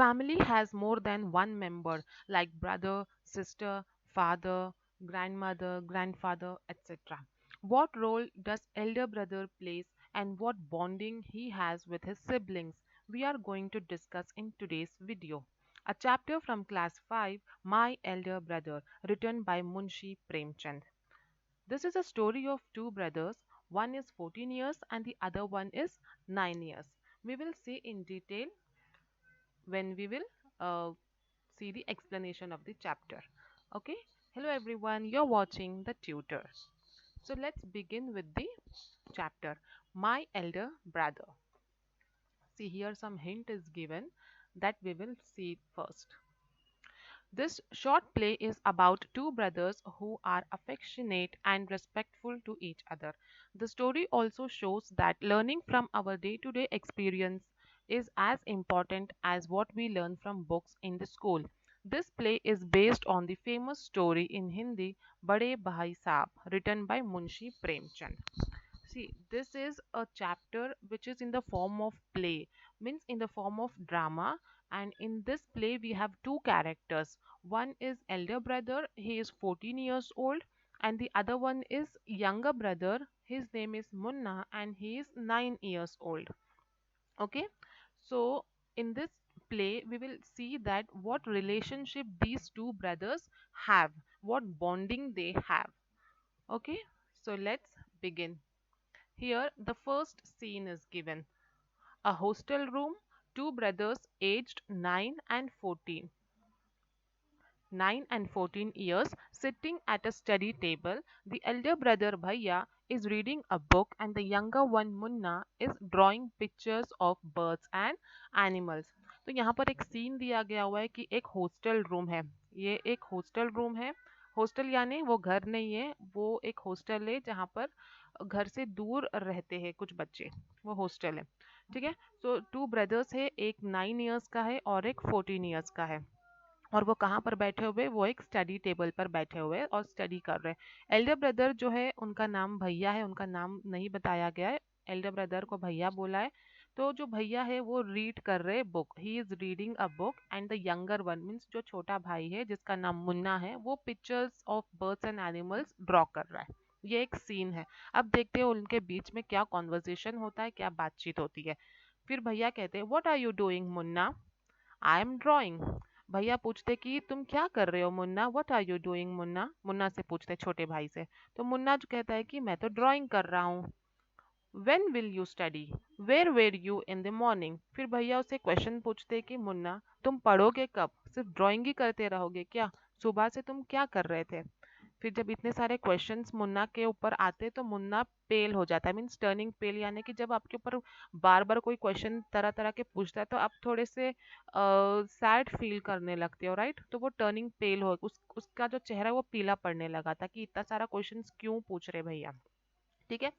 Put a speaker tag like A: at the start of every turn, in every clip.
A: Family has more than one member, like brother, sister, father, grandmother, grandfather, etc. What role does elder brother plays and what bonding he has with his siblings? We are going to discuss in today's video. A chapter from class 5, My Elder Brother, written by Munshi Premchand. This is a story of two brothers. One is 14 years and the other one is 9 years. We will see in detail when we will uh, see the explanation of the chapter. Okay, hello everyone, you're watching the tutor. So let's begin with the chapter, My Elder Brother. See, here some hint is given that we will see first. This short play is about two brothers who are affectionate and respectful to each other. The story also shows that learning from our day to day experience is as important as what we learn from books in the school. This play is based on the famous story in Hindi Bade Bhai Saab, written by Munshi Premchand. See, this is a chapter which is in the form of play, means in the form of drama. And in this play, we have two characters. One is elder brother, he is 14 years old, and the other one is younger brother, his name is Munna, and he is 9 years old. Okay, so in this play, we will see that what relationship these two brothers have, what bonding they have. Okay, so let's begin. Here, the first scene is given. A hostel room, two brothers aged 9 and 14 years sitting at a study table. The elder brother Bhaiya is reading a book and the younger one Munna is drawing pictures of birds and animals. तो यहाँ पर एक scene दिया गया हुआ है कि एक हॉस्टल रूम है. ये एक हॉस्टल रूम है. हॉस्टल यानी वो घर नहीं है, वो एक हॉस्टल है जहाँ पर घर से दूर रहते हैं कुछ बच्चे. वो हॉस्टल है. ठीक है. सो टू ब्रदर्स है, एक 9 इयर्स का है और एक 14 इयर्स का है. और वो कहाँ पर बैठे हुए, वो एक स्टडी टेबल पर बैठे हुए और स्टडी कर रहे हैं. एल्डर ब्रदर जो है उनका नाम भैया है, उनका नाम नहीं बताया गया है. एल्डर ब्रदर को भैया बोला है. तो जो भैया है वो रीड कर रहे book, he is reading a book. And the younger one means जो छोटा भाई है जिसका नाम मुन्ना है, वो pictures of birds and animals draw कर रहा है. ये एक सीन है. अब देखते हैं उनके बीच में क्या कॉन्वर्जेशन होता है, क्या बातचीत होती है. फिर भैया कहते हैं, what are you doing Munna? I am drawing. भैया पूछते कि तुम क्या कर रहे हो मुन्ना? What are you doing Munna? Munna से पूछते छोटे भाई से. तो मुन्ना जो कहता है कि मैं तो ड्राइंग कर रहा हूँ. When will you study? Where were you in the morning? फिर भैया उससे क्वेश्चन पूछते कि मुन्ना तुम पढ़ोगे कब? सिर्फ ड्राइंग ही करते रहोगे क्या? सुबह से तुम क्या कर रहे थे? फिर जब इतने सारे क्वेश्चंस मुन्ना के ऊपर आते तो मुन्ना पेल हो जाता है, मीन्स टर्निंग पेल. यानी कि जब आपके ऊपर बार बार कोई क्वेश्चन तरह तरह के पूछता है तो आप थोड़े से सैड फील करने लगते हो, राइट? तो वो टर्निंग पेल हो, उसका जो चेहरा है वो पीला पड़ने लगा था कि इतना सारा क्वेश्चंस क्यों पूछ रहे भैया. ठीक है.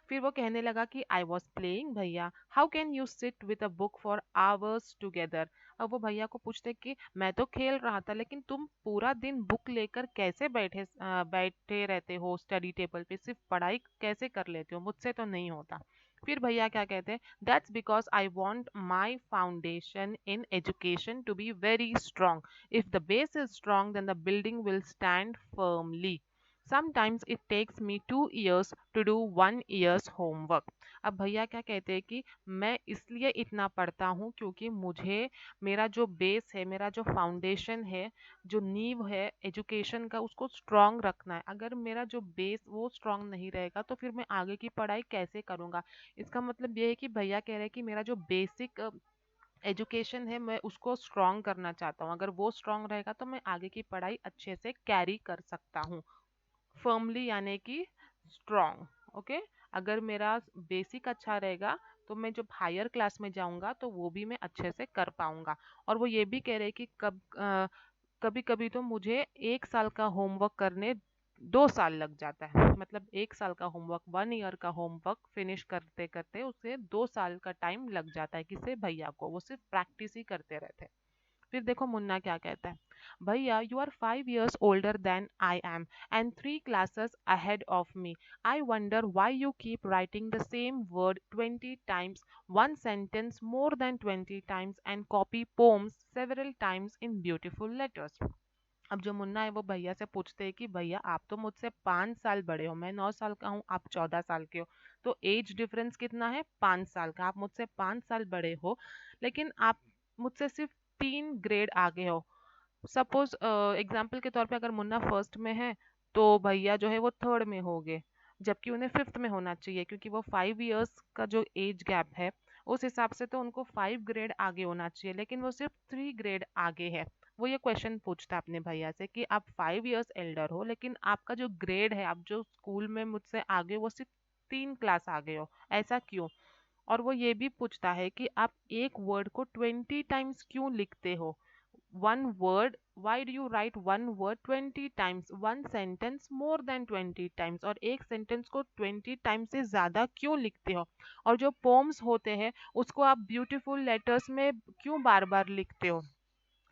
A: फिर वो कहने लगा कि आई वॉज प्लेइंग भैया, how can you sit with a book for hours together? अब वो भैया को पूछते कि मैं तो खेल रहा था लेकिन तुम पूरा दिन बुक लेकर कैसे बैठे रहते हो स्टडी टेबल पे, सिर्फ पढ़ाई कैसे कर लेते हो? मुझसे तो नहीं होता. फिर भैया क्या कहते हैं, that's because I want my foundation in education to be very strong. If the base is strong then the building will stand firmly. Sometimes it takes me 2 years to do 1 year's homework. अब भैया क्या कहते हैं कि मैं इसलिए इतना पढ़ता हूँ क्योंकि मुझे मेरा जो बेस है, मेरा जो फाउंडेशन है, जो नींव है एजुकेशन का, उसको स्ट्रांग रखना है. अगर मेरा जो बेस वो स्ट्रांग नहीं रहेगा तो फिर मैं आगे की पढ़ाई कैसे करूँगा? इसका मतलब ये है कि भैया कह रहे हैं कि मेरा जो बेसिक एजुकेशन है मैं उसको स्ट्रांग करना चाहता हूँ. अगर वो स्ट्रांग रहेगा तो मैं आगे की पढ़ाई अच्छे से कैरी कर सकता हूँ. फर्मली यानी कि स्ट्रॉन्ग. ओके. अगर मेरा बेसिक अच्छा रहेगा तो मैं जब हायर क्लास में जाऊंगा तो वो भी मैं अच्छे से कर पाऊंगा. और वो ये भी कह रहे हैं कि कभी कभी तो मुझे 1 साल का होमवर्क करने 2 साल लग जाता है. मतलब 1 साल का होमवर्क, 1 ईयर का होमवर्क फिनिश करते करते उसे 2 साल का टाइम लग जाता है. किसे? भैया को. वो सिर्फ प्रैक्टिस ही करते रहते हैं. फिर देखो मुन्ना क्या कहता है, भैया you are 5 years older than I am and 3 classes ahead of me. I wonder why you keep writing the same word 20 times, one sentence more than 20 times, and copy poems several times in beautiful letters. अब जो मुन्ना है वो भैया से पूछते हैं कि भैया आप तो मुझसे 5 साल बड़े हो, मैं 9 साल का हूँ, आप 14 साल के हो, तो एज डिफरेंस कितना है, 5 साल का। आप मुझसे 5 साल बड़े हो लेकिन आप मुझसे सिर्फ 3 ग्रेड आगे हो। सपोज एग्जाम्पल के तौर पे अगर मुन्ना फर्स्ट में है तो भैया जो है वो थर्ड में होंगे, जबकि उन्हें फिफ्थ में होना चाहिए, क्योंकि वो 5 years का जो एज गैप है उस हिसाब से तो उनको 5 ग्रेड आगे होना चाहिए, लेकिन वो सिर्फ 3 ग्रेड आगे है। वो ये क्वेश्चन पूछता है अपने भैया से कि आप 5 years एल्डर हो लेकिन आपका जो ग्रेड है, आप जो स्कूल में मुझसे आगे हो, वो सिर्फ 3 क्लास आगे हो, ऐसा क्यों? और वो ये भी पूछता है कि आप एक वर्ड को 20 टाइम्स क्यों लिखते हो? One word, why do you write one word 20 times, one sentence more than 20 times, और एक सेंटेंस को 20 टाइम्स से ज्यादा क्यों लिखते हो? और जो पोम्स होते हैं उसको आप ब्यूटीफुल लेटर्स में क्यों बार बार लिखते हो?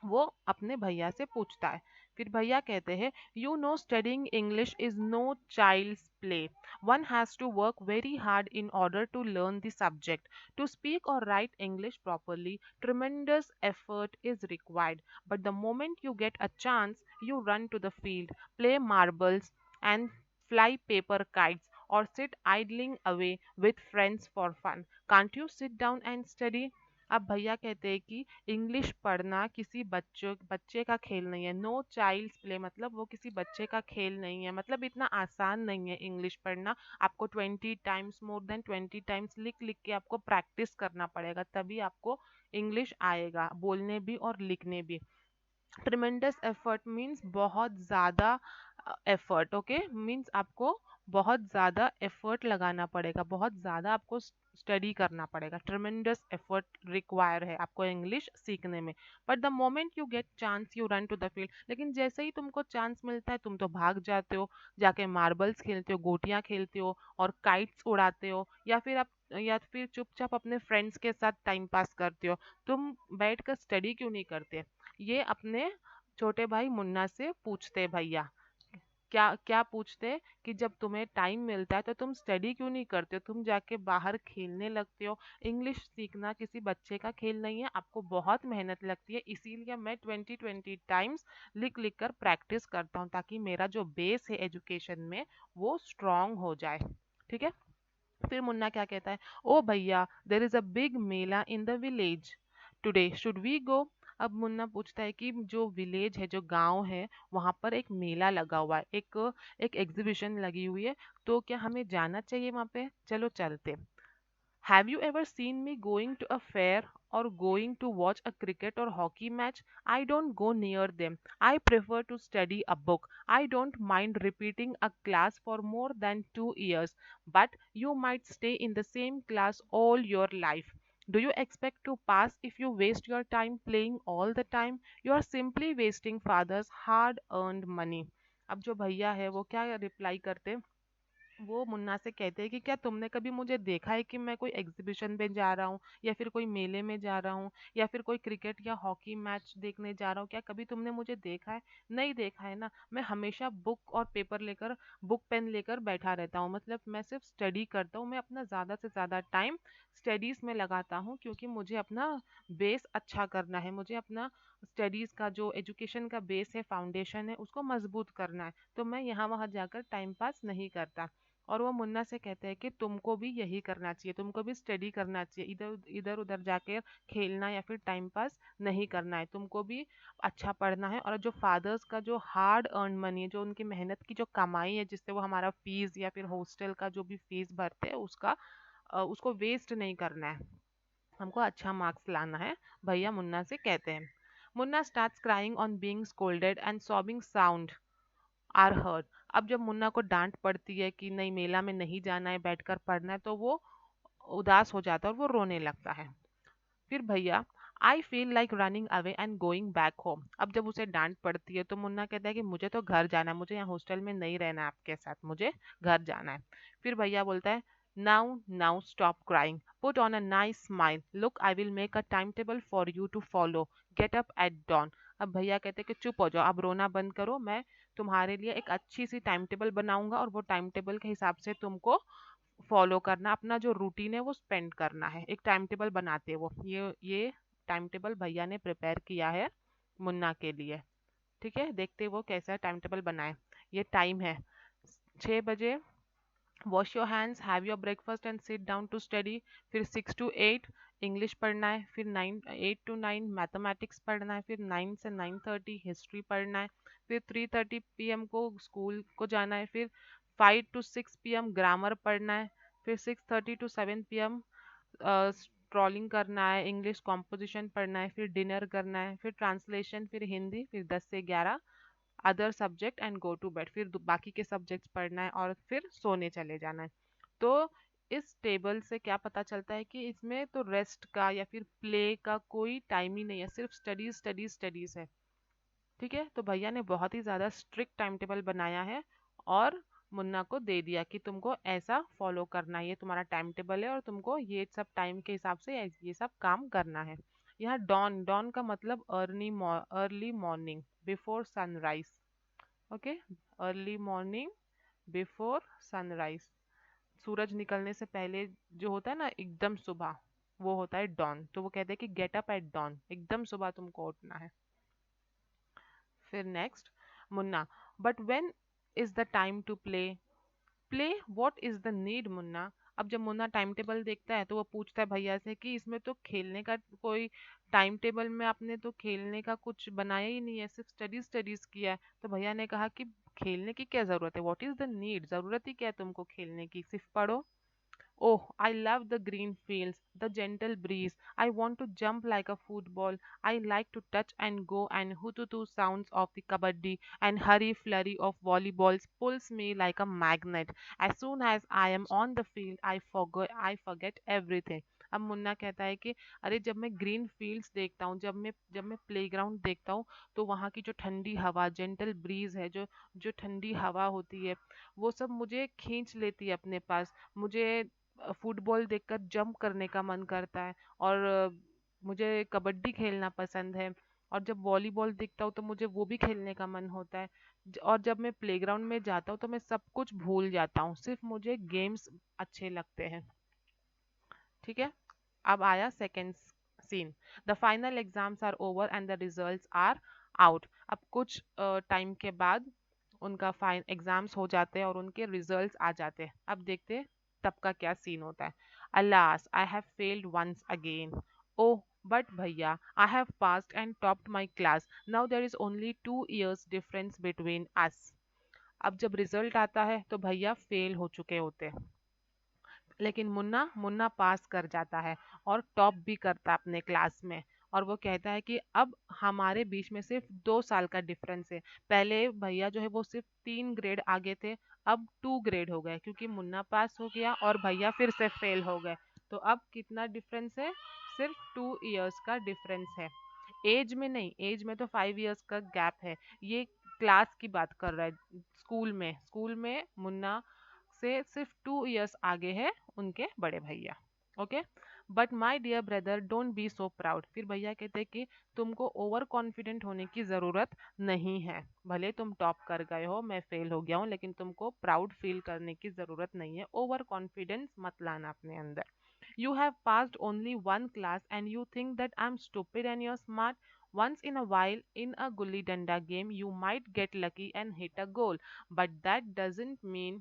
A: वो अपने भैया से पूछता है। फिर भैया कहते हैं, you know studying English is no child's play, one has to work very hard in order to learn the subject, to speak और write English properly tremendous effort is required, but the moment you get a chance you run to the field, play marbles and fly paper kites, or sit idling away with friends for fun. Can't you sit down and study? अब भैया कहते हैं कि English पढ़ना किसी बच्चे का खेल नहीं है। नो चाइल्ड्स प्ले मतलब वो किसी बच्चे का खेल नहीं है, मतलब इतना आसान नहीं है इंग्लिश पढ़ना। आपको 20 टाइम्स, मोर देन 20 टाइम्स लिख लिख के आपको प्रैक्टिस करना पड़ेगा, तभी आपको इंग्लिश आएगा बोलने भी और लिखने भी। ट्रिमेंडस एफर्ट मीन्स बहुत ज़्यादा एफर्ट, ओके, मीन्स आपको बहुत ज़्यादा एफर्ट लगाना पड़ेगा, बहुत ज़्यादा आपको स्टडी करना पड़ेगा। ट्रिमेंडस एफर्ट रिक्वायर है आपको इंग्लिश सीखने में। But the moment you get chance you run to the field, लेकिन जैसे ही तुमको चांस मिलता है तुम तो भाग जाते हो, जाके मार्बल्स खेलते हो, गोटियां खेलते हो और काइट्स उड़ाते हो, या फिर चुपचाप अपने फ्रेंड्स के साथ टाइम पास करते हो। तुम बैठ कर स्टडी क्यों नहीं करते? ये अपने छोटे भाई मुन्ना से पूछते भैया। क्या क्या पूछते कि जब तुम्हें टाइम मिलता है तो तुम स्टडी क्यों नहीं करते हो, तुम जाके बाहर खेलने लगते हो। इंग्लिश सीखना किसी बच्चे का खेल नहीं है, आपको बहुत मेहनत लगती है, इसीलिए मैं 20 टाइम्स लिख लिख कर प्रैक्टिस करता हूँ ताकि मेरा जो बेस है एजुकेशन में वो स्ट्रांग हो जाए। ठीक है। फिर मुन्ना क्या कहता है, ओ भैया there is a big mela in the village today, should we go? अब मुन्ना पूछता है कि जो विलेज है, जो गांव है, वहां पर एक मेला लगा हुआ है, एक एक एग्जीबिशन लगी हुई है, तो क्या हमें जाना चाहिए वहां पे? चलो चलते। Have you ever seen me going to a fair or going to watch a cricket or hockey match? I don't go near them. I prefer to study a book. I don't mind repeating a class for more than 2 years, but you might stay in the same class all your life. Do you expect to pass if you waste your time playing all the time? You are simply wasting father's hard earned money. अब जो भैया है वो क्या reply करते, वो मुन्ना से कहते हैं कि क्या तुमने कभी मुझे देखा है कि मैं कोई एग्जीबिशन में जा रहा हूँ, या फिर कोई मेले में जा रहा हूँ, या फिर कोई क्रिकेट या हॉकी मैच देखने जा रहा हूँ? क्या कभी तुमने मुझे देखा है? नहीं देखा है ना। मैं हमेशा बुक और पेपर लेकर, बुक पेन लेकर बैठा रहता हूँ, मतलब मैं सिर्फ स्टडी करता हूँ। मैं अपना ज़्यादा से ज़्यादा टाइम स्टडीज़ में लगाता हूँ, क्योंकि मुझे अपना बेस अच्छा करना है, मुझे अपना स्टडीज़ का जो एजुकेशन का बेस है, फाउंडेशन है, उसको मजबूत करना है। तो मैं यहाँ वहाँ जाकर टाइम पास नहीं करता। और वो मुन्ना से कहते हैं कि तुमको भी यही करना चाहिए, तुमको भी स्टडी करना चाहिए, इधर इधर उधर जाके खेलना या फिर टाइम पास नहीं करना है, तुमको भी अच्छा पढ़ना है। और जो फादर्स का जो हार्ड अर्न मनी है, जो उनकी मेहनत की जो कमाई है, जिससे वो हमारा फीस या फिर हॉस्टल का जो भी फीस भरते हैं उसका उसको वेस्ट नहीं करना है, हमको अच्छा मार्क्स लाना है, भैया मुन्ना से कहते हैं। Munna starts crying on being scolded and sobbing sound are heard. अब जब मुन्ना को डांट पड़ती है कि नहीं मेला में नहीं जाना है, बैठकर पढ़ना है, तो वो उदास हो जाता है और वो रोने लगता है। फिर भैया, I feel like running away and going back home. अब जब उसे डांट पड़ती है तो मुन्ना कहता है कि मुझे तो घर जाना है, मुझे यहाँ हॉस्टल में नहीं रहना है आपके साथ, मुझे घर जाना है। फिर भैया बोलता है, Now stop crying. Put on a nice smile. Look, I will make a timetable for you to follow. Get up at dawn. अब भैया कहते कि चुप हो जाओ, अब रोना बंद करो, मैं तुम्हारे लिए एक अच्छी सी टाइम टेबल बनाऊंगा और वो टाइम टेबल के हिसाब से तुमको फॉलो करना, अपना जो रूटीन है वो स्पेंड करना है। एक टाइम टेबल बनाते हैं वो, ये टाइम टेबल भैया ने प्रिपेयर किया है मुन्ना के लिए। ठीक है, देखते हैं वो कैसा टाइम टेबल बनाए। ये टाइम है 6 बजे, wash your hands, have your breakfast and sit down to study. फिर 6 to 8 इंग्लिश पढ़ना है, फिर 8 to 9 मैथमेटिक्स पढ़ना है, फिर 9 से 9:30 हिस्ट्री पढ़ना है, फिर 3:30 PM को स्कूल को जाना है, फिर 5 to 6 PM ग्रामर पढ़ना है, फिर 6:30 to 7 PM स्ट्रॉलिंग करना है, इंग्लिश कॉम्पोजिशन पढ़ना है, फिर डिनर करना है, फिर ट्रांसलेशन, फिर हिंदी, फिर 10 से 11 other subject and go to bed. फिर बाकी के सब्जेक्ट्स पढ़ना है और फिर सोने चले जाना है। तो इस टेबल से क्या पता चलता है कि इसमें तो रेस्ट का या फिर प्ले का कोई टाइम ही नहीं है, सिर्फ स्टडीज स्टडीज स्टडीज है। ठीक है, तो भैया ने बहुत ही ज़्यादा स्ट्रिक्ट टाइम टेबल बनाया है और मुन्ना को दे दिया कि तुमको ऐसा फॉलो करना है, ये तुम्हारा टाइम टेबल है और तुमको ये सब टाइम के हिसाब से ये सब काम करना है। यहाँ डॉन, डॉन का मतलब early morning, before sunrise. Okay, early morning before sunrise, सूरज निकलने से पहले जो होता है ना एकदम सुबह, वो होता है डॉन। तो वो कहते हैं कि गेट अप एट डॉन, एकदम सुबह तुमको उठना है। फिर next Munna, but when is the time to play? Play, what is the need Munna? अब जब मुन्ना टाइम टेबल देखता है तो वो पूछता है भैया से कि इसमें तो खेलने का कोई, टाइम टेबल में आपने तो खेलने का कुछ बनाया ही नहीं है, सिर्फ स्टडीज स्टडीज किया है। तो भैया ने कहा कि खेलने की क्या जरूरत है, व्हाट इज द नीड, जरूरत ही क्या है तुमको खेलने की, सिर्फ पढ़ो। Oh, I love the green fields, the gentle breeze. I want to jump like a football. I like to touch and go, and hututu sounds of the kabaddi and hurry flurry of volleyballs pulls me like a magnet. As soon as I am on the field, I forget everything. अब मुन्ना कहता है कि अरे जब मैं green fields देखता हूँ, जब मैं प्लेग्राउंड देखता हूँ, तो वहाँ की जो ठंडी हवा, जेंटल ब्रीज है, जो जो ठंडी हवा होती है, वो सब मुझे खींच लेती है अपने पास। मुझे फुटबॉल देखकर जंप करने का मन करता है और मुझे कबड्डी खेलना पसंद है। और जब वॉलीबॉल देखता हूँ तो मुझे वो भी खेलने का मन होता है। और जब मैं प्लेग्राउंड में जाता हूँ तो मैं सब कुछ भूल जाता हूँ, सिर्फ मुझे गेम्स अच्छे लगते हैं। ठीक है, अब आया second scene. The final exams are over and the results are out. अब कुछ टाइम के बाद उनका फाइन एग्जाम्स हो जाते हैं और उनके रिजल्ट्स आ जाते हैं। अब देखते हैं तब का क्या सीन होता है। Alas, I have failed once again. Oh, but भैया, I have passed and topped my class. Now there is only 2 years difference between us. अब जब रिजल्ट आता है तो भैया फेल हो चुके होते हैं, लेकिन मुन्ना मुन्ना पास कर जाता है और टॉप भी करता है अपने क्लास में। और वो कहता है कि अब हमारे बीच में सिर्फ 2 साल का डिफरेंस है। पहले भैया जो है वो सिर्फ 3 ग्रेड आगे थे, अब 2 ग्रेड हो गए क्योंकि मुन्ना पास हो गया और भैया फिर से फेल हो गए। तो अब कितना डिफरेंस है, सिर्फ 2 years का डिफरेंस है। एज में नहीं, एज में तो 5 years का गैप है। ये क्लास की बात कर रहा है। स्कूल में मुन्ना से सिर्फ 2 years आगे है उनके बड़े भैया। Okay, but my dear brother don't be so proud. फिर भैया कहते हैं कि तुमको ओवर कॉन्फिडेंट होने की ज़रूरत नहीं है। भले तुम टॉप कर गए हो, मैं फेल हो गया हूँ, लेकिन तुमको प्राउड फील करने की ज़रूरत नहीं है। ओवर कॉन्फिडेंस मत लाना अपने अंदर। You have passed only one class and you think that I'm stupid and you're smart. Once in a while, in a gully danda game, you might get lucky and hit a goal, but that doesn't mean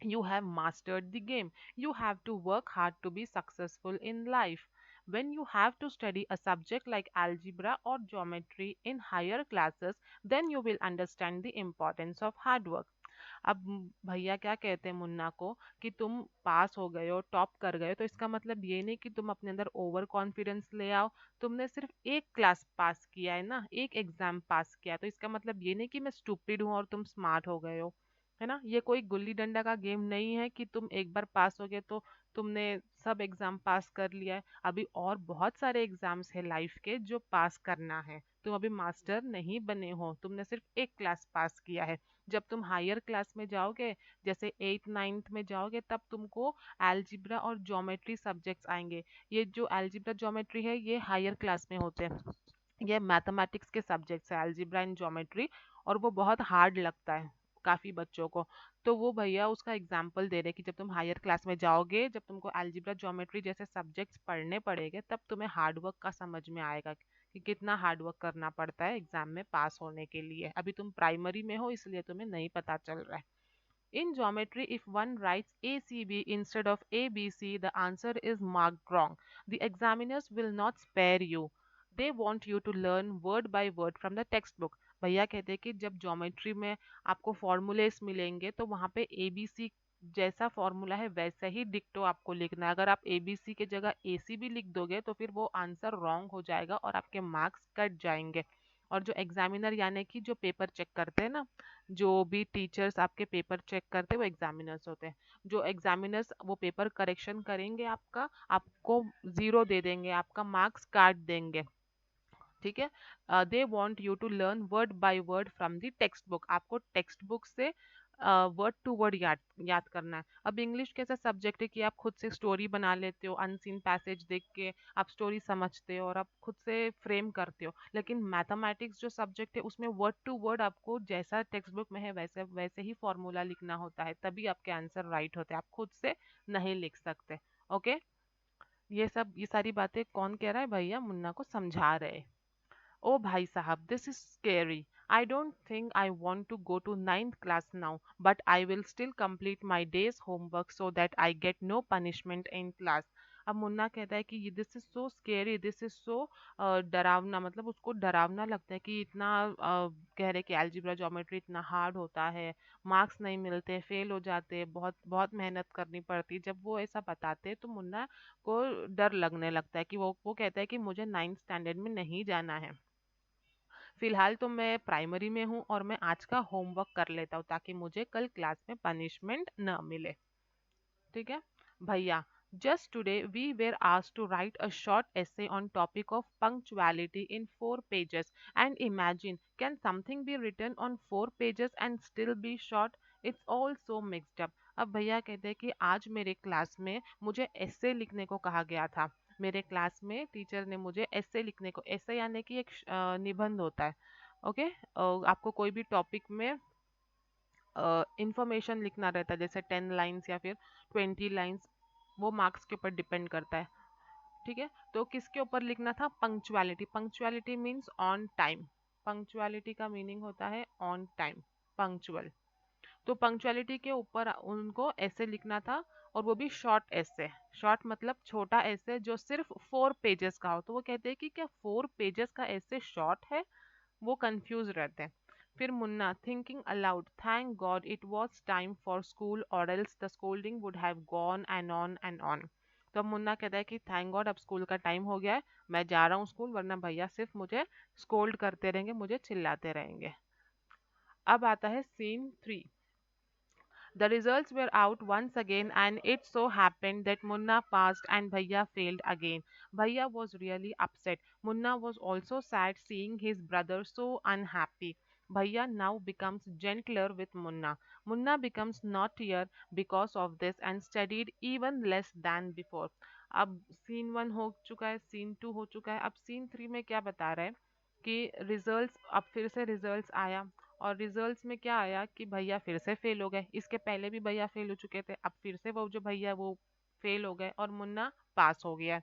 A: you have mastered the game. You have to work hard to be successful in life. When you have to study a subject like algebra or geometry in higher classes, then you will understand the importance of hard work. अब भैया क्या कहते हैं मुन्ना को कि तुम पास हो गए हो, टॉप कर गए हो, तो इसका मतलब ये नहीं कि तुम अपने अंदर ओवर कॉन्फिडेंस ले आओ। तुमने सिर्फ एक क्लास पास किया है ना, एक एग्जाम पास किया है, तो इसका मतलब ये नहीं कि मैं स्टूपिड हूँ और तुम स्मार्ट हो गए हो। है ना, ये कोई गुल्ली डंडा का गेम नहीं है कि तुम एक बार पास हो गए तो तुमने सब एग्जाम पास कर लिया है, अभी और बहुत सारे एग्जाम्स है लाइफ के जो पास करना है। तुम अभी मास्टर नहीं बने हो, तुमने सिर्फ एक क्लास पास किया है। जब तुम हायर क्लास में जाओगे, जैसे 8th 9th में जाओगे, तब तुमको अलजेब्रा और ज्योमेट्री सब्जेक्ट्स आएंगे। ये जो अलजेब्रा ज्योमेट्री है ये हायर क्लास में होते हैं। ये मैथमेटिक्स के सब्जेक्ट्स है अलजेब्रा एंड ज्योमेट्री, और वो बहुत हार्ड लगता है काफी बच्चों को। तो वो भैया उसका एग्जाम्पल दे रहे कि जब तुम हायर क्लास में जाओगे, जब तुमको अलजेब्रा ज्योमेट्री जैसे सब्जेक्ट्स पढ़ने पड़ेंगे, तब तुम्हें हार्ड वर्क का समझ में आएगा कि कितना हार्ड वर्क करना पड़ता है एग्जाम में पास होने के लिए। अभी तुम प्राइमरी में हो इसलिए तुम्हें नहीं पता चल रहा है। In geometry, if one writes ACB instead of ABC, the answer is marked wrong. The examiners will not spare you. They want you to learn word by word from the textbook. भैया कहते हैं कि जब geometry में आपको formulas मिलेंगे तो वहाँ पे ABC जैसा फॉर्मूला है वैसा ही डिक्टो आपको लिखना है। अगर आप ABC के जगह ACB लिख दोगे तो फिर वो आंसर रॉन्ग हो जाएगा और आपके मार्क्स कट जाएंगे। और जो एग्जामिनर यानी कि जो पेपर चेक करते हैं ना, जो भी टीचर्स आपके पेपर चेक करते हैं वो एग्जामिनर्स होते हैं। जो एग्जामिनर्स वो पेपर करेक्शन करेंगे आपका, आपको जीरो दे देंगे, आपका मार्क्स काट देंगे। ठीक है। They want you to learn word by word from the text book. आपको टेक्स्ट बुक से वर्ड टू वर्ड याद याद करना है। अब इंग्लिश कैसा सब्जेक्ट है कि आप खुद से स्टोरी बना लेते हो, अनसीन पैसेज देख के आप स्टोरी समझते हो और आप खुद से फ्रेम करते हो। लेकिन मैथमेटिक्स जो सब्जेक्ट है उसमें वर्ड टू वर्ड आपको जैसा टेक्स्ट बुक में है वैसे वैसे ही फॉर्मूला लिखना होता है, तभी आपके आंसर राइट होते हैं, आप खुद से नहीं लिख सकते। ओके। ये सारी बातें कौन कह रहा है? भैया मुन्ना को समझा रहे। Oh, Bhai Sahab, this is scary. I don't think I want to go to ninth class now, but I will still complete my day's homework so that I get no punishment in class. अब मुन्ना कहता है कि this is so scary, this is so डरावना, मतलब उसको डरावना लगता है कि इतना कह रहे कि अलजेब्रा ज्योमेट्री इतना हार्ड होता है, मार्क्स नहीं मिलते, फेल हो जाते, बहुत बहुत मेहनत करनी पड़ती है। जब वो ऐसा बताते हैं तो मुन्ना को डर लगने लगता है कि वो कहता है कि मुझे 9th स्टैंडर्ड में नहीं जाना है। फिलहाल तो मैं प्राइमरी में हूँ और मैं आज का होमवर्क कर लेता हूँ ताकि मुझे कल क्लास में पनिशमेंट न मिले। ठीक है भैया। Just today we were asked to write a short essay on topic of punctuality in 4 pages, and imagine, can something be written on 4 pages and still be short? It's all so mixed up. अब भैया कहते हैं कि आज मेरे class में मुझे ऐसे लिखने को कहा गया था। मेरे क्लास में टीचर ने मुझे ऐसे लिखने को, ऐसे यानी कि एक निबंध होता है। ओके। आपको कोई भी टॉपिक में इंफॉर्मेशन लिखना रहता है, जैसे 10 लाइन्स या फिर 20 लाइन्स, वो मार्क्स के ऊपर डिपेंड करता है। ठीक है। तो किसके ऊपर लिखना था? Punctuality. Punctuality means on time. Punctuality का मीनिंग होता है ऑन टाइम, पंक्चुअल। तो पंक्चुअलिटी के ऊपर उनको ऐसे लिखना था, और वो भी शॉर्ट ऐसे। शॉर्ट मतलब छोटा ऐसे जो सिर्फ 4 पेजेस का हो। तो वो कहते हैं कि क्या 4 पेजेस का ऐसे शॉर्ट है? वो कंफ्यूज रहते हैं। फिर Munna thinking aloud, thank God it was time for school or else the scolding would have gone on and on ऑन। तो अब मुन्ना कहता है कि थैंक गॉड अब स्कूल का टाइम हो गया है, मैं जा रहा हूँ स्कूल, वरना भैया सिर्फ मुझे स्कोल्ड करते रहेंगे, मुझे चिल्लाते रहेंगे। अब आता है scene 3। The results were out once again, and it so happened that Munna passed and Bhaiya failed again. Bhaiya was really upset. Munna was also sad seeing his brother so unhappy. Bhaiya now becomes gentler with Munna. Munna becomes naughtier because of this and studied even less than before. अब scene 1 हो चुका है, scene 2 हो चुका है, अब scene 3 में क्या बता रहा है कि रिजल्ट्स, अब फिर से रिजल्ट्स आया, और रिजल्ट्स में क्या आया कि भैया फिर से फेल हो गए। इसके पहले भी भैया फेल हो चुके थे, अब फिर से वो जो भैया वो फेल हो गए और मुन्ना पास हो गया।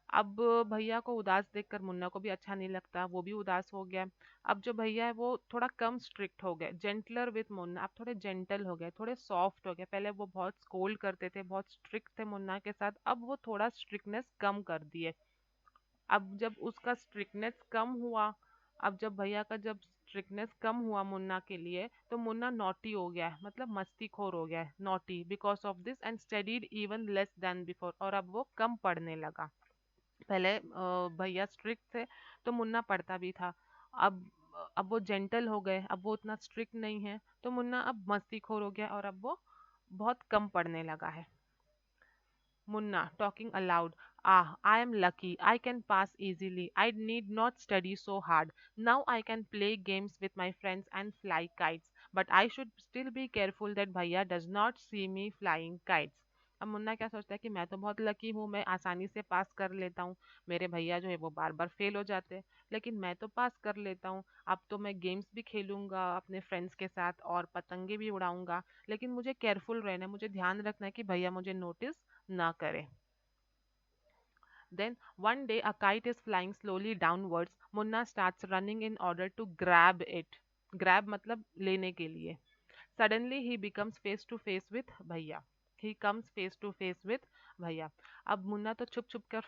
A: अब भैया को उदास देखकर मुन्ना को भी अच्छा नहीं लगता, वो भी उदास हो गया। अब जो भैया है वो थोड़ा कम स्ट्रिक्ट हो गए, जेंटलर विथ मुन्ना, अब थोड़े जेंटल हो गए, थोड़े सॉफ्ट हो गए। पहले वो बहुत स्कोल्ड करते थे, बहुत स्ट्रिक्ट थे मुन्ना के साथ, अब वो थोड़ा स्ट्रिक्टनेस कम कर दिए। अब जब उसका स्ट्रिक्टनेस कम हुआ, अब जब भैया का जब स्ट्रिक्टनेस कम हुआ मुन्ना के लिए, तो मुन्ना नॉटी हो गया है, मतलब मस्तीखोर हो गया है, naughty because of this and studied even less than before, और अब वो कम पढ़ने लगा। पहले भैया स्ट्रिक्ट थे तो मुन्ना पढ़ता भी था। अब वो जेंटल हो गए, अब वो उतना स्ट्रिक्ट नहीं है, तो मुन्ना अब मस्तीखोर हो गया और अब वो बहुत कम पढ़ने लगा है। Munna talking aloud. Ah, I am lucky. I can pass easily. I need not study so hard. Now I can play games with my friends and fly kites. But I should still be careful that Bhaiya does not see me flying kites. अब मुन्ना क्या सोचता है कि मैं तो बहुत lucky हूँ, मैं आसानी से पास कर लेता हूँ। मेरे भैया जो है वो बार बार फेल हो जाते हैं, लेकिन मैं तो पास कर लेता हूँ। अब तो मैं गेम्स भी खेलूंगा अपने फ्रेंड्स के साथ और पतंगे भी उड़ाऊंगा, लेकिन मुझे केयरफुल रहना है, मुझे ध्यान रखना है कि भैया मुझे नोटिस ना करे। Then one day a kite is flying slowly downwards. Munna starts running in order to grab it. Grab मतलब लेने के लिए. Suddenly he becomes face to face with भैया. He comes face to face with भैया. अब मुन्ना तो छुप छुप कर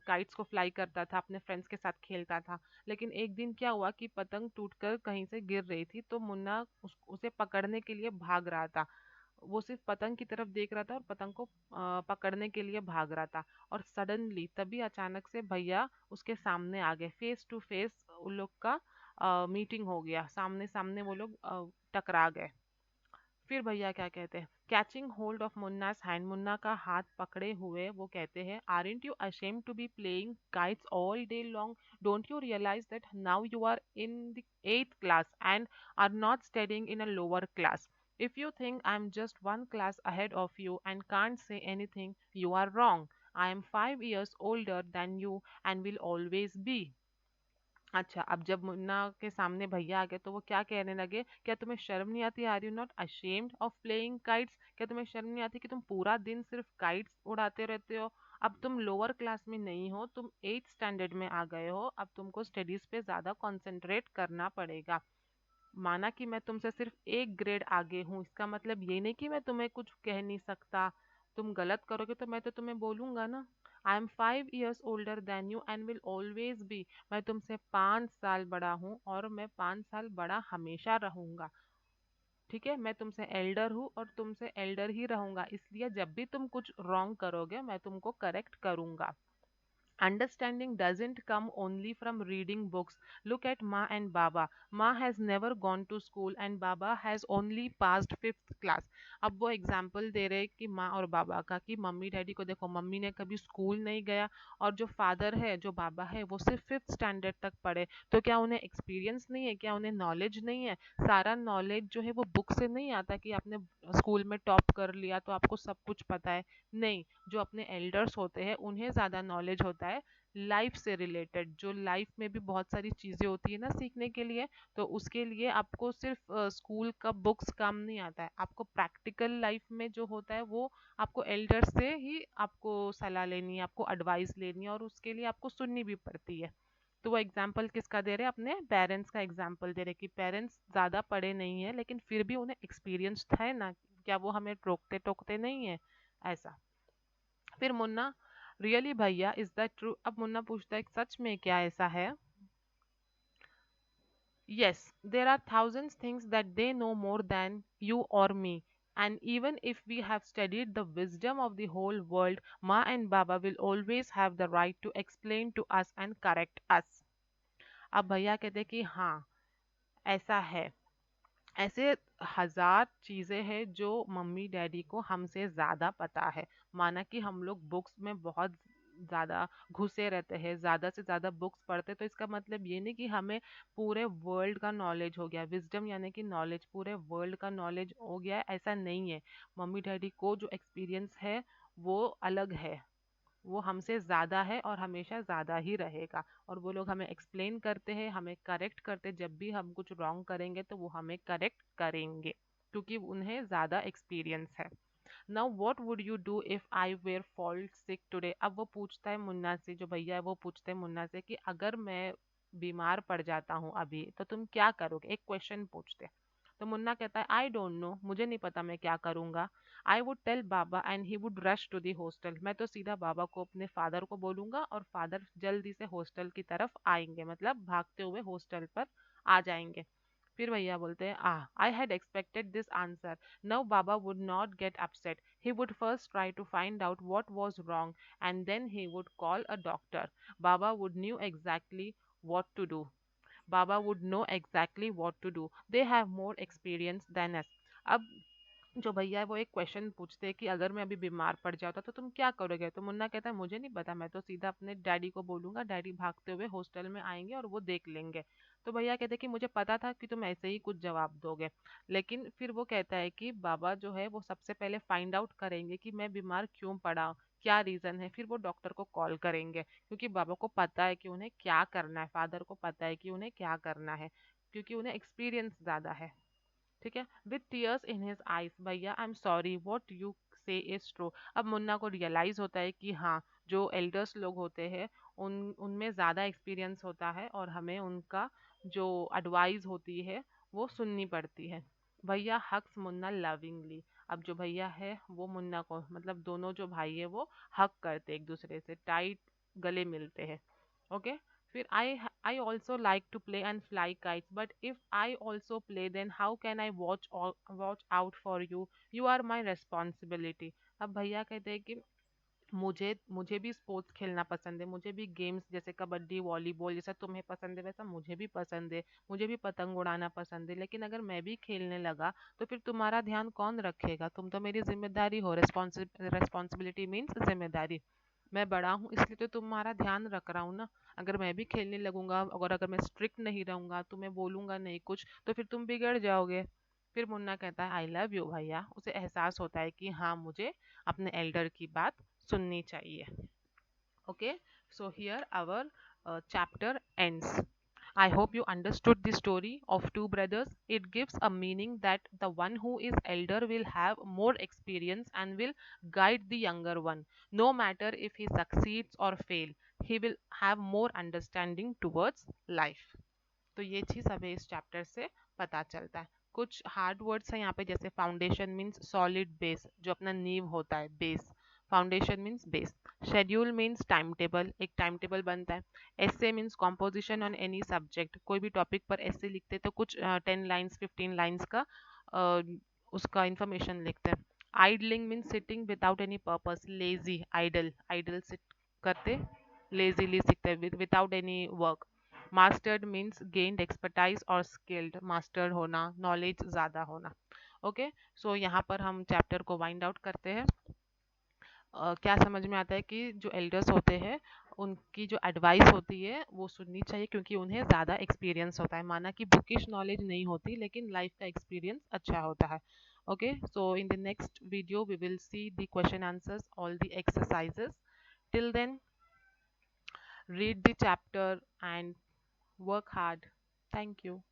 A: काइट्स को फ्लाई करता था, अपने फ्रेंड्स के साथ खेलता था। लेकिन एक दिन क्या हुआ कि पतंग टूटकर कहीं से गिर रही थी, तो मुन्ना उसे पकड़ने के लिए भाग रहा था। वो सिर्फ पतंग की तरफ देख रहा था और पतंग को पकड़ने के लिए भाग रहा था। और सडनली तभी अचानक से भैया उसके सामने आ गए, फेस टू फेस उन लोग का मीटिंग हो गया, सामने सामने वो लोग टकरा गए। फिर भैया क्या कहते हैं, catching hold of Munna's hand, Munna का हाथ पकड़े हुए वो कहते हैं, aren't you ashamed to be playing kites all day long? Don't you realize that now you are in the 8th class and are not studying in a lower class? If you think I'm just one class ahead of you and can't say anything, you are wrong. I am 5 years older than you and will always be. अच्छा, अब जब मुन्ना के सामने भैया आ गए तो वो क्या कहने लगे, क्या तुम्हें शर्म नहीं आती? Are you not ashamed of playing kites? क्या तुम्हें शर्म नहीं आती कि तुम पूरा दिन सिर्फ काइट्स उड़ाते रहते हो? अब तुम लोअर क्लास में नहीं हो, तुम 8th स्टैंडर्ड में आ गए हो, अब तुमको स्टडीज पे ज्यादा कंसंट्रेट करना पड़ेगा। माना कि मैं तुमसे सिर्फ एक ग्रेड आगे हूँ, इसका मतलब ये नहीं कि मैं तुम्हें कुछ कह नहीं सकता। तुम गलत करोगे तो मैं तो तुम्हें बोलूंगा ना। I am 5 years older than you and will always be. मैं तुमसे 5 साल बड़ा हूँ और मैं 5 साल बड़ा हमेशा रहूंगा। ठीक है, मैं तुमसे एल्डर हूँ और तुमसे एल्डर ही रहूंगा, इसलिए जब भी तुम कुछ रॉन्ग करोगे मैं तुमको करेक्ट करूंगा। Understanding doesn't come only from reading books. Look at Ma and Baba. Ma has never gone to school and Baba has only passed 5th class. अब वो एग्जाम्पल दे रहे हैं कि माँ और बाबा का, कि मम्मी डैडी को देखो, मम्मी ने कभी स्कूल नहीं गया और जो फादर है, जो बाबा है, वो सिर्फ 5th स्टैंडर्ड तक पढ़े। तो क्या उन्हें एक्सपीरियंस नहीं है? क्या उन्हें नॉलेज नहीं है? सारा नॉलेज जो है वो बुक से नहीं आता कि आपने स्कूल में टॉप कर लिया तो आपको सब कुछ पता है। नहीं, जो अपने एल्डर्स होते हैं उन्हें ज़्यादा नॉलेज होता है लाइफ से रिलेटेड। जो लाइफ में भी बहुत सारी चीज़ें होती है ना सीखने के लिए, तो उसके लिए आपको सिर्फ स्कूल का बुक्स काम नहीं आता है, आपको प्रैक्टिकल लाइफ में जो होता है वो आपको एल्डर से ही आपको सलाह लेनी है, आपको एडवाइस लेनी है, और उसके लिए आपको सुननी भी पड़ती है। तो वो एग्जाम्पल किसका दे रहे हैं? अपने पेरेंट्स का एग्जाम्पल दे रहे हैं कि पेरेंट्स ज़्यादा पढ़े नहीं है लेकिन फिर भी उन्हें एक्सपीरियंस है ना, क्या वो हमें टोकते टोकते नहीं है? ऐसा। फिर मुन्ना, रियली भैया इज दैट ट्रू? अब मुन्ना पूछता है सच में क्या ऐसा है? Yes, there are thousands things that they know more than you or me. And even if we have studied the wisdom of the whole world, Ma and Baba will always have the right to explain to us and correct us. अब भैया कहते हैं कि हाँ, ऐसा है। ऐसे हजार चीजें हैं जो मम्मी डैडी को हमसे ज्यादा पता है। माना कि हम लोग बुक्स में बहुत ज्यादा घुसे रहते हैं, ज्यादा से ज्यादा बुक्स पढ़ते हैं, तो इसका मतलब ये नहीं कि हमें पूरे वर्ल्ड का नॉलेज हो गया। विजडम यानी कि नॉलेज, पूरे वर्ल्ड का नॉलेज हो गया है, ऐसा नहीं है। मम्मी डैडी को जो एक्सपीरियंस है वो अलग है, वो हमसे ज़्यादा है और हमेशा ज़्यादा ही रहेगा। और वो लोग हमें एक्सप्लेन करते हैं, हमें करेक्ट करते हैं, जब भी हम कुछ रॉन्ग करेंगे तो वो हमें करेक्ट करेंगे, क्योंकि उन्हें ज़्यादा एक्सपीरियंस है। Now what would you do if I were fault sick today? अब वो पूछता है मुन्ना से, जो भैया है वो पूछते हैं मुन्ना से कि अगर मैं बीमार पड़ जाता हूँ अभी तो तुम क्या करोगे? एक क्वेश्चन पूछते हैं। तो मुन्ना कहता है आई डोंट नो, मुझे नहीं पता मैं क्या करूंगा। I would tell Baba and he would rush to the hostel. मैं तो सीधा बाबा को, अपने फादर को बोलूंगा और फादर जल्दी से हॉस्टल की तरफ आएंगे, मतलब भागते हुए हॉस्टल पर आ जाएंगे। फिर भैया बोलते हैं I had expected this answer. Now Baba would not get upset, he would first try to find out what was wrong and then he would call a doctor. Baba would knew exactly what to do. Baba would know exactly what to do. They have more experience than us. अब जो भैया है वो एक question पूछते हैं कि अगर मैं अभी बीमार पड़ जाता तो तुम क्या करोगे? तो मुन्ना कहता है मुझे नहीं पता, मैं तो सीधा अपने डैडी को बोलूंगा, डैडी भागते हुए हॉस्टल में आएंगे और वो देख लेंगे। तो भैया कहते हैं कि मुझे पता था कि तुम ऐसे ही कुछ जवाब दोगे, लेकिन फिर वो कहता है कि बाबा जो है वो सबसे पहले फाइंड आउट करेंगे कि मैं बीमार क्यों पड़ा, क्या रीजन है, फिर वो डॉक्टर को कॉल करेंगे, क्योंकि बाबा को पता है कि उन्हें क्या करना है, फादर को पता है कि उन्हें क्या करना है, क्योंकि उन्हें एक्सपीरियंस ज्यादा है। ठीक है, with tears in his eyes, भैया I am sorry what you say is true. अब मुन्ना को रियलाइज होता है कि हाँ, जो एल्डर्स लोग होते हैं उन उनमें ज़्यादा एक्सपीरियंस होता है और हमें उनका जो एडवाइस होती है वो सुननी पड़ती है। भैया हक्स मुन्ना लविंगली। अब जो भैया है वो मुन्ना को, मतलब दोनों जो भाई है वो हक करते एक दूसरे से, टाइट गले मिलते हैं। ओके, फिर I also like to play and fly kites, but if I also play, then how can I watch out for you? You are my responsibility. अब भैया कहते हैं कि मुझे मुझे भी स्पोर्ट्स खेलना पसंद है, मुझे भी गेम्स जैसे कबड्डी वॉलीबॉल जैसा तुम्हें पसंद है वैसा मुझे भी पसंद है, मुझे भी पतंग उड़ाना पसंद है, लेकिन अगर मैं भी खेलने लगा तो फिर तुम्हारा ध्यान कौन रखेगा? तुम तो मेरी जिम्मेदारी हो। रेस्पॉन्सिबिलिटी मीन्स जिम्मेदारी। मैं बड़ा हूँ इसलिए तो तुम्हारा ध्यान रख रहा हूँ ना। अगर मैं भी खेलने लगूंगा और अगर मैं स्ट्रिक्ट नहीं रहूंगा, तुम्हें बोलूंगा नहीं कुछ, तो फिर तुम बिगड़ जाओगे। फिर मुन्ना कहता है आई लव यू भैया। उसे एहसास होता है कि हाँ, मुझे अपने एल्डर की बात सुननी चाहिए। Okay, so here our chapter ends. I hope you understood the story of two brothers. It gives a meaning that the one who is elder will have more experience and will guide the younger one. No matter if he succeeds or fail, he will have more understanding towards life. तो ये चीज़ हमें इस chapter से पता चलता है। कुछ hard words हैं यहाँ पे, जैसे फाउंडेशन मीन्स सॉलिड बेस, जो अपना नींव होता है, base. Foundation means base. Schedule means timetable, एक टाइम टेबल बनता है। Essay means composition on any subject, कोई भी टॉपिक पर एसे लिखते हैं तो कुछ 10 लाइन्स 15 लाइन्स का अ, उसका इंफॉर्मेशन लिखते हैं। Idling means sitting without any purpose, lazy, idle, idle sit करते, लेजीली सीखते हैं without any work. Mastered means gained expertise और स्किल्ड, मास्टर होना, नॉलेज ज़्यादा होना। ओके, सो यहाँ पर हम चैप्टर को वाइंड आउट करते हैं। क्या समझ में आता है कि जो एल्डर्स होते हैं उनकी जो एडवाइस होती है वो सुननी चाहिए, क्योंकि उन्हें ज़्यादा एक्सपीरियंस होता है। माना कि बुकिश नॉलेज नहीं होती, लेकिन लाइफ का एक्सपीरियंस अच्छा होता है। Okay, so in the next video we will see the question answers, all the exercises. Till then, read the chapter and work hard. Thank you.